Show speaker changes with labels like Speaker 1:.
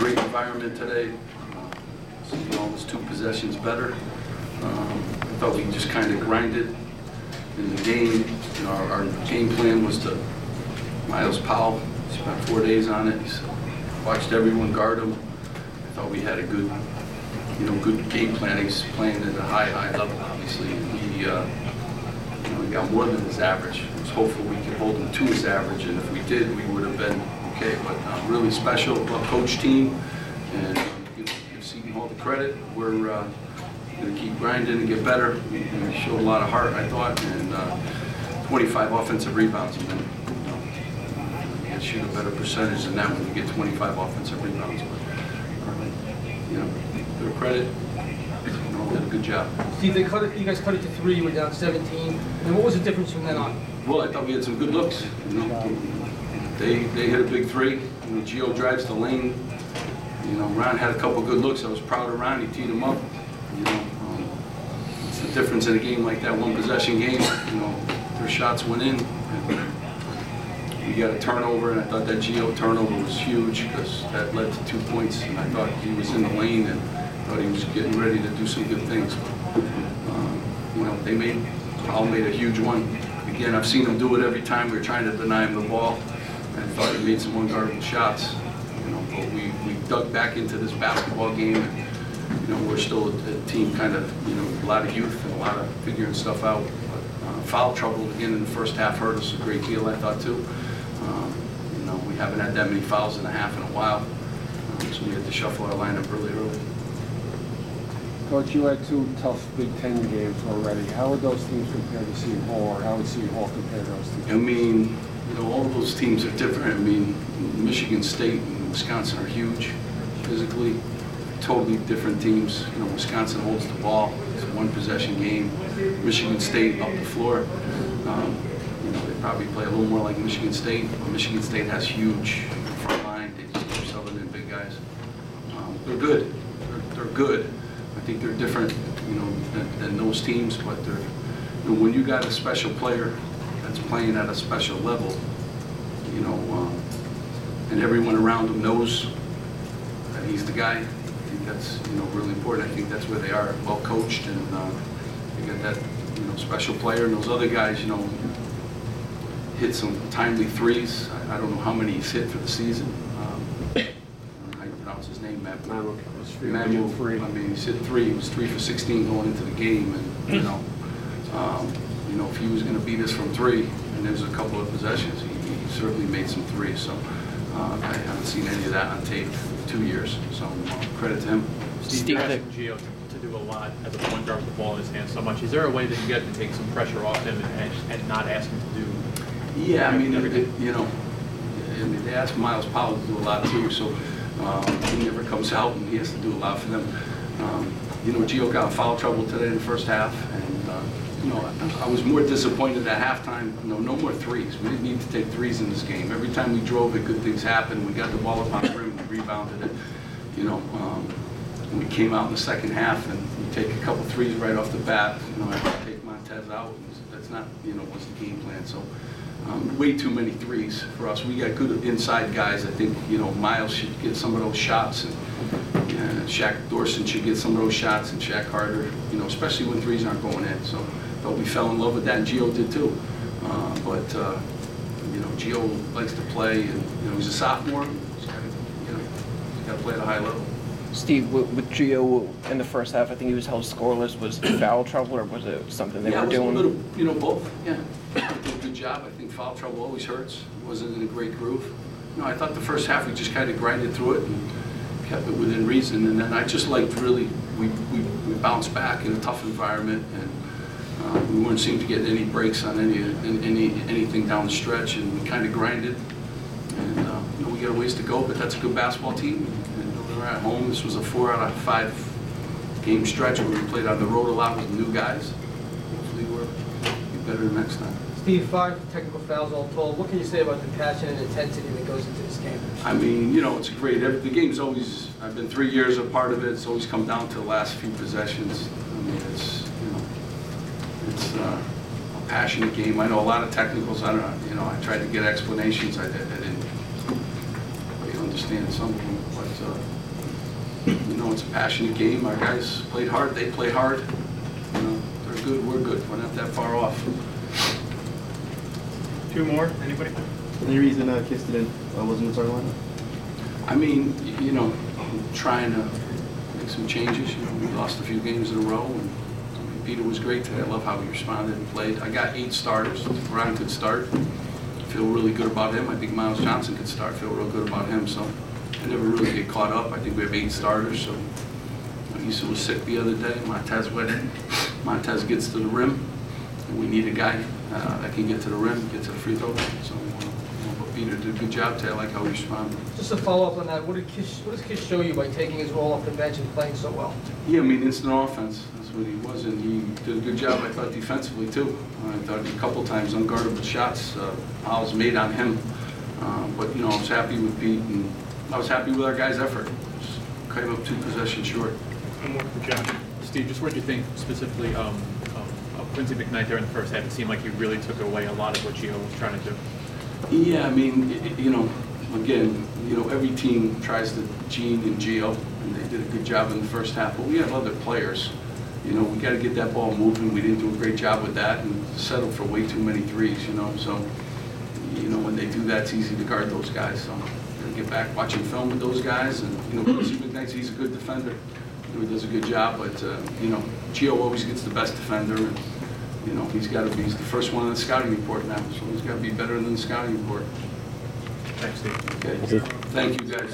Speaker 1: great environment today. Almost 2 possessions better. I thought we just kind of grinded in the game. You know, our game plan was to Miles Powell spent 4 days on it. He's watched everyone guard him. I thought we had a good, good game plan. He's playing at a high level, obviously. He got more than his average. I was hopeful we could hold him to his average, and if we did, we would have been okay. But really special, well-coached team, and give Seton Hall the credit. We're going to keep grinding and get better. We showed a lot of heart, I thought, and 25 offensive rebounds. And then, you can shoot a better percentage than that when you get 25 offensive rebounds. But, their credit. Did a good job.
Speaker 2: Steve, you guys cut it to 3. You were down 17. And what was the difference from then on?
Speaker 1: Well, I thought we had some good looks. They hit a big 3. Gio drives the lane. Ron had a couple good looks. I was proud of Ron. He teed him up. It's the difference in a game like that, 1 possession game. Their shots went in. And we got a turnover, and I thought that Gio turnover was huge because that led to 2 points. And I thought he was in the lane and thought he was getting ready to do some good things. Powell made a huge one. Again, I've seen him do it every time. We were trying to deny him the ball, and I thought he made some unguardable shots. But we dug back into this basketball game, and we're still a team kind of, a lot of youth and a lot of figuring stuff out. But foul trouble again in the first half hurt us a great deal, I thought too. We haven't had that many fouls in a half in a while, so we had to shuffle our lineup really early.
Speaker 3: Coach, you had 2 tough Big Ten games already. How would those teams compare to Seton Hall, or how would Seton Hall compare to those teams?
Speaker 1: All of those teams are different. Michigan State and Wisconsin are huge physically, totally different teams. Wisconsin holds the ball. It's a 1 possession game. Michigan State up the floor. They probably play a little more like Michigan State. Michigan State has huge front line. They just keep subbing in big guys. They're good. They're good. I think they're different, than those teams. But when you got a special player that's playing at a special level, and everyone around him knows that he's the guy, I think that's really important. I think that's where they are, well coached, and they got that special player, and those other guys hit some timely threes. I don't know how many he's hit for the season. How you pronounce his name, Matt?
Speaker 3: Mamu.
Speaker 1: He's hit 3. He was 3 for 16 going into the game, and if he was going to beat us from 3, and there's a couple of possessions, he certainly made some 3s. So I haven't seen any of that on tape in 2 years. So credit to him.
Speaker 4: Steve, asking Gio to do a lot as a point guard with the ball in his hands so much. Is there a way that you guys can take some pressure off him and not ask him to do?
Speaker 1: Yeah, they ask Miles Powell to do a lot too. So he never comes out, and he has to do a lot for them. Gio got in foul trouble today in the first half, and I was more disappointed at halftime. No more 3s. We didn't need to take 3s in this game. Every time we drove it, good things happened. We got the ball up on the rim, we rebounded it. We came out in the second half, and we take a couple 3s right off the bat. I had to take Montez out. That's not, was the game plan. So. Way too many 3s for us. We got good inside guys. I think Miles should get some of those shots, and Shaq Dorson should get some of those shots, and Shaq Carter. Especially when 3s aren't going in. So, but we fell in love with that, and Gio did too. But Gio likes to play, and he's a sophomore. He's got to play at a high level.
Speaker 5: Steve, with Gio in the first half, I think he was held scoreless. Was it foul trouble, or was it something they were doing?
Speaker 1: Yeah, a little, both. Yeah, did a good job. I think foul trouble always hurts. Wasn't in a great groove. I thought the first half we just kind of grinded through it and kept it within reason. And then I just liked we bounced back in a tough environment, and we weren't seeming to get any breaks on anything down the stretch, and we kind of grinded. And we got a ways to go, but that's a good basketball team. We're at home. This was a 4 out of 5 game stretch where we played on the road a lot with new guys. Hopefully we'll be better next time.
Speaker 2: Steve, 5 technical fouls all told. What can you say about the passion and intensity that goes into this game?
Speaker 1: It's great. The game's always, I've been 3 years a part of it. It's always come down to the last few possessions. It's a passionate game. I know a lot of technicals. I tried to get explanations. I didn't really understand some of them, but it's a passionate game. Our guys played hard. They play hard. You know, they're good. We're good. We're not that far off.
Speaker 4: Two more, anybody?
Speaker 6: Any reason Kiston wasn't in the starting lineup?
Speaker 1: I mean, you know, I'm trying to make some changes. You know, we lost a few games in a row, and I mean, Peter was great today. I love how he responded and played. I got 8 starters. Ryan could start. Feel really good about him. I think Miles Johnson could start. Feel real good about him. So I never really get caught up. I think we have 8 starters. So Issa was sick the other day. Montez went in. Montez gets to the rim. And we need a guy that can get to the rim, get to the free throw. So but Peter did a good job today. I like how he responded.
Speaker 2: Just to follow up on that, what does Kish show you by taking his role off the bench and playing so well?
Speaker 1: Yeah, I mean, instant offense. That's what he was, and he did a good job, I thought, defensively, too. I thought a couple times unguardable shots Owls made on him. But, you know, I was happy with Pete, and I was happy with our guys' effort. Just came up 2 possessions short.
Speaker 4: One more for John. Steve, just what did you think specifically of Quincy McKnight there in the first half? It seemed like he really took away a lot of what Gio was trying to do.
Speaker 1: Yeah, I mean, you know, again, you know, every team tries to Gene and Gio, and they did a good job in the first half, but we have other players. You know, we got to get that ball moving. We didn't do a great job with that and settled for way too many threes, you know. So, you know, when they do that, it's easy to guard those guys. So, got to get back watching film with those guys. And, you know, Quincy McKnight, he's a good defender. You know, he does a good job, but, you know, Gio always gets the best defender. And, you know, he's the first one on the scouting report now. So he's got to be better than the scouting report.
Speaker 4: Thanks, Steve.
Speaker 1: Okay. Thank you, guys.